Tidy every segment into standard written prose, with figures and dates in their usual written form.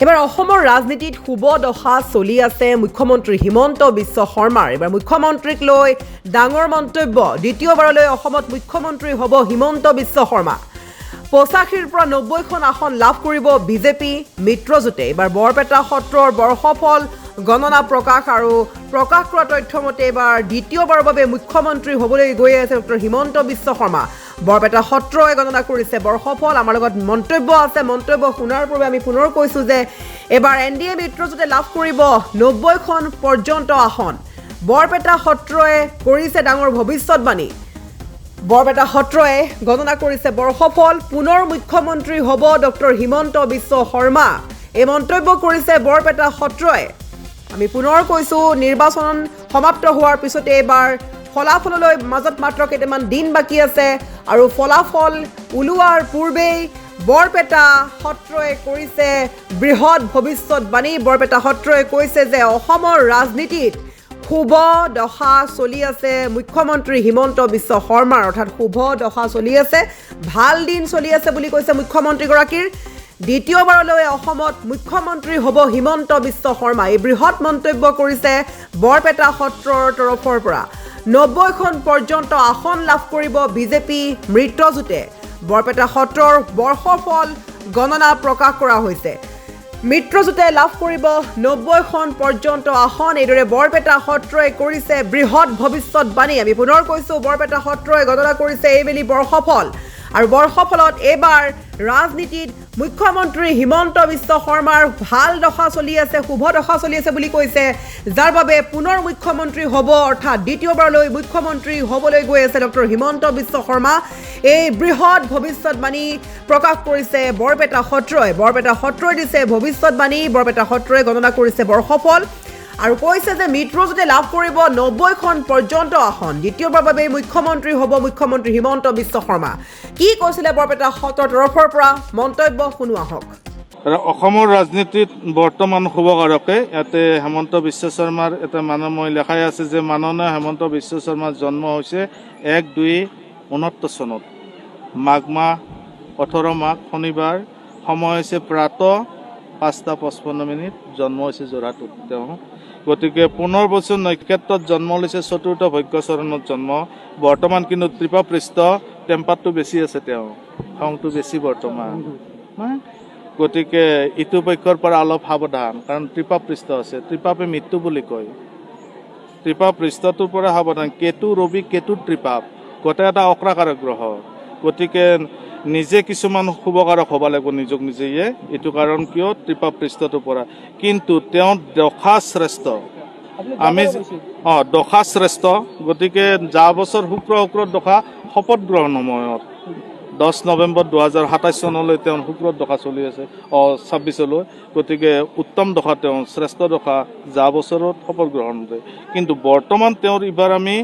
এবাৰ অসমৰ ৰাজনীতিত শুভ দশা চলি আছে মুখ্যমন্ত্ৰী হিমন্ত বিশ্ব শৰ্মাৰ। এবাৰ মুখ্যমন্ত্ৰীক লৈ ডাঙৰ মন্তব্য। দ্বিতীয়বাৰলৈ অসমত মুখ্যমন্ত্ৰী হ'ব হিমন্ত বিশ্ব শৰ্মা। 85ৰ পৰা 90খন আসন লাভ কৰিব বিজেপি মিত্ৰজোঁটে। এবাৰ বৰপেটা সত্ৰৰ বৰ্ষফল গণনা প্ৰকাশ আৰু প্ৰকাশ কৰা তথ্য মতে এবাৰ দ্বিতীয়বাৰৰ বাবে মুখ্যমন্ত্ৰী হ'বলৈ গৈ আছে ডক্টৰ হিমন্ত বিশ্ব শৰ্মা। বৰপেটা সত্ৰই গণনা কৰিছে বৰ্ষফল। আমাৰ লগত মন্তব্য আছে। মন্তব্য শুনাৰ পূৰ্বে আমি পুনৰ কৈছোঁ যে এবাৰ NDA মিত্ৰজোঁটে লাভ কৰিব 90খন পৰ্যন্ত আসন। বৰপেটা সত্ৰই কৰিছে ডাঙৰ ভৱিষ্যতবাণী। বৰপেটা সত্ৰই গণনা কৰিছে বৰ্ষফল। পুনৰ মুখ্যমন্ত্ৰী হ'ব ডক্টৰ হিমন্ত বিশ্ব শৰ্মা। এই মন্তব্য কৰিছে বৰপেটা সত্ৰই। আমি পুনৰ কৈছোঁ নিৰ্বাচন সমাপ্ত হোৱাৰ পিছতে এইবাৰ ফলাফললৈ মাজত মাত্ৰ কেইটামান দিন বাকী আছে আৰু ফলাফল ওলোৱাৰ পূৰ্বেই বৰপেটা সত্ৰই কৰিছে বৃহৎ ভৱিষ্যতবাণী। বৰপেটা সত্ৰই কৈছে যে অসমৰ ৰাজনীতিত শুভ দশা চলি আছে মুখ্যমন্ত্ৰী হিমন্ত বিশ্ব শৰ্মাৰ, অৰ্থাৎ শুভ দশা চলি আছে, ভাল দিন চলি আছে বুলি কৈছে মুখ্যমন্ত্ৰীগৰাকীৰ। দ্বিতীয়বাৰলৈ অসমত মুখ্যমন্ত্ৰী হ'ব হিমন্ত বিশ্ব শৰ্মা। এই বৃহৎ মন্তব্য কৰিছে বৰপেটা সত্ৰৰ তৰফৰ পৰা। 90খন পৰ্যন্ত আসন লাভ কৰিব বিজেপি মিত্ৰজোঁটে। বৰপেটা সত্ৰৰ বৰ্ষফল গণনা প্ৰকাশ কৰা হৈছে। মিত্ৰজোঁটে লাভ কৰিব 90খন পৰ্যন্ত আসন। এইদৰে বৰপেটা সত্ৰই কৰিছে বৃহৎ ভৱিষ্যতবাণী। আমি পুনৰ কৈছোঁ বৰপেটা সত্ৰই গণনা কৰিছে এইবেলি বৰ্ষফল আৰু বৰ্ষফলত এইবাৰ ৰাজনীতিত মুখ্যমন্ত্ৰী হিমন্ত বিশ্ব শৰ্মাৰ ভাল দশা চলি আছে, শুভ দশা চলি আছে বুলি কৈছে, যাৰ বাবে পুনৰ মুখ্যমন্ত্ৰী হ'ব, অৰ্থাৎ দ্বিতীয়বাৰলৈ মুখ্যমন্ত্ৰী হ'বলৈ গৈ আছে ডক্টৰ হিমন্ত বিশ্ব শৰ্মা। এই বৃহৎ ভৱিষ্যতবাণী প্ৰকাশ কৰিছে বৰপেটা সত্ৰই। বৰপেটা সত্ৰই দিছে ভৱিষ্যতবাণী। বৰপেটা সত্ৰই গণনা কৰিছে বৰ্ষফল আৰু কৈছে যে মিত্ৰজোঁটে লাভ কৰিব 90খন পৰ্যন্ত আসন। দ্বিতীয়বাৰৰ বাবে মুখ্যমন্ত্ৰী হ'ব মুখ্যমন্ত্ৰী হিমন্ত বিশ্ব শৰ্মা। কি কৈছিলে বৰপেটা সত্ৰৰ তৰফৰ পৰা মন্তব্য শুনো আহক। অসমৰ ৰাজনীতিত বৰ্তমান শুভকাৰকে ইয়াতে হেমন্ত বিশ্ব শৰ্মাৰ এটা মই লেখাই আছে যে মাননীয় হেমন্ত বিশ্ব শৰ্মাৰ জন্ম হৈছে 1-2-69 চনত, মাঘ মাহ 18 মাঘ শনিবাৰ, সময় হৈছে প্ৰাতঃ 5:55। জন্ম হৈছে যোৰহাটত তেওঁ। গতিকে 15 বছৰ নক্ষত্ৰত জন্ম লৈছে, চতুৰ্থ ভাগ্যচৰণত জন্ম। বৰ্তমান কিন্তু ত্ৰিপাপৃষ্ঠ, টেম্পাৰটো বেছি আছে, তেওঁ খংটো বেছি বৰ্তমান। গতিকে ইটো পক্ষৰ পৰা অলপ সাৱধান, কাৰণ ত্ৰিপাপৃষ্ঠ আছে। ত্ৰিপাপে মৃত্যু বুলি কয়। ত্ৰিপাপৃষ্ঠটোৰ পৰা সাৱধান। কেতু ৰবি, কেতু ত্ৰিপাপ গোটেই এটা অক্ৰাকাৰক গ্ৰহ। গতিকে নিজে কিছুমান শুভকাৰক হ'ব লাগিব নিজক নিজেয়ে। এইটো কাৰণ কিয় ত্ৰিপাপৃষ্ঠটোৰ পৰা। কিন্তু তেওঁ দশা শ্ৰেষ্ঠ। আমি দশা শ্ৰেষ্ঠ। গতিকে যোৱা বছৰ শুক্ৰৰ দশা শপত গ্ৰহণ সময়ত 10 নৱেম্বৰ 2027 চনলৈ তেওঁৰ শুক্ৰৰ দশা চলি আছে, 26লৈ। গতিকে উত্তম দশা, তেওঁ শ্ৰেষ্ঠ দশা যোৱা বছৰত শপত গ্ৰহণ কৰে। কিন্তু বৰ্তমান তেওঁৰ এইবাৰ আমি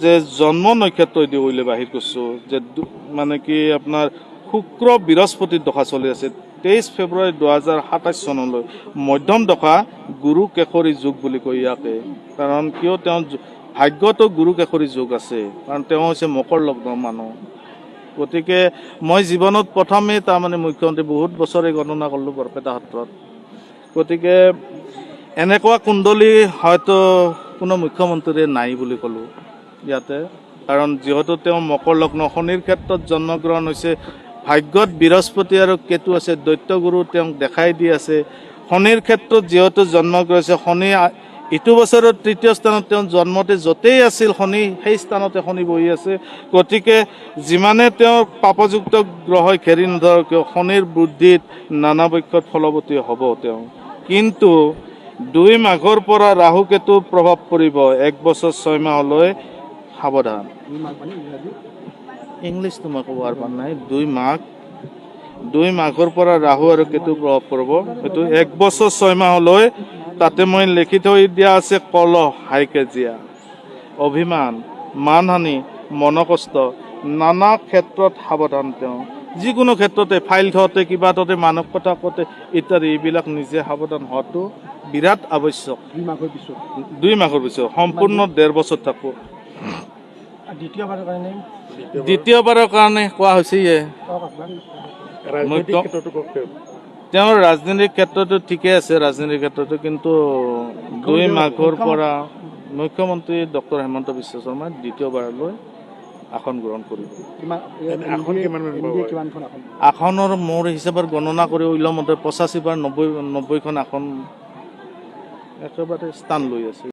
যে জন্ম নক্ষত্ৰ দি উলিয়াই বাহিৰ কৰিছোঁ যে মানে কি আপোনাৰ শুক্ৰ বৃহস্পতিৰ দশা চলি আছে 23 ফেব্ৰুৱাৰী 2027 চনলৈ। মধ্যম দশা গুৰু কেশৰী যুগ বুলি কয় ইয়াকে। কাৰণ কিয় তেওঁ ভাগ্যতো গুৰু কেশৰী যুগ আছে, কাৰণ তেওঁ হৈছে মকৰ লগ্নৰ মানুহ। গতিকে মই জীৱনত প্ৰথমেই তাৰমানে মুখ্যমন্ত্ৰী বহুত বছৰে গণনা কৰিলোঁ বৰপেটা সত্ৰত। গতিকে এনেকুৱা কুণ্ডলী হয়তো কোনো মুখ্যমন্ত্ৰীৰে নাই বুলি ক'লোঁ ইয়াতে। কাৰণ যিহেতু তেওঁ মকৰ লগ্ন, শনিৰ ক্ষেত্ৰত জন্মগ্ৰহণ হৈছে। ভাগ্যত বৃহস্পতি আৰু কেতু আছে, দৈত্যগুৰু তেওঁক দেখাই দি আছে। শনিৰ ক্ষেত্ৰত যিহেতু জন্মগ্ৰহণ হৈছে, শনি ইটো বছৰত 3য় স্থানত তেওঁ জন্মতে য'তেই আছিল শনি, সেই স্থানতে শনি বহি আছে। গতিকে যিমানে তেওঁৰ পাপযুক্ত গ্ৰহই ঘেৰি নধৰক কিয় শনিৰ বুদ্ধিত নানা পক্ষত ফলৱতী হ'ব তেওঁ। কিন্তু 2 মাঘৰ পৰা ৰাহু কেতুৰ প্ৰভাৱ পৰিব 1 বছৰ 6 মাহলৈ। সাৱধান। ইংলিছটো মই ক'ব পৰা নাই। 2 মাঘৰ পৰা ৰাহু আৰু কেতুৰ প্ৰভাৱ পৰিব। সেইটো 1 বছৰ 6 মাহলৈ। তাতে মই লিখি থৈ দিয়া আছে কলহ, হাইকাজিয়া, অভিমান, মানহানি, মনকষ্ট, নানা ক্ষেত্ৰত সাৱধান তেওঁ। যিকোনো ক্ষেত্ৰতে ফাইল থওঁতে, কিবা থওঁতে, মানৱ কথা কওঁতে ইত্যাদি এইবিলাক নিজে সাৱধান হোৱাটো বিৰাট আৱশ্যক। 2 মাঘৰ পিছত সম্পূৰ্ণ 1.5 বছৰ থাকোঁ। দ্বিতীয়বাৰৰ কাৰণে কোৱা হৈছে তেওঁৰ ৰাজনীতিৰ ক্ষেত্ৰতো ঠিকে আছে, ৰাজনীতিৰ ক্ষেত্ৰতো, কিন্তু 2 মাঘৰ পৰা মুখ্যমন্ত্ৰী ডক্টৰ হিমন্ত বিশ্ব শৰ্মাই দ্বিতীয়বাৰলৈ আসন গ্ৰহণ কৰিব। আসনৰ মোৰ হিচাপত গণনা কৰি ওলোৱা মতে 85 বা 90খন আসন একেবাৰে স্থান লৈ আছে।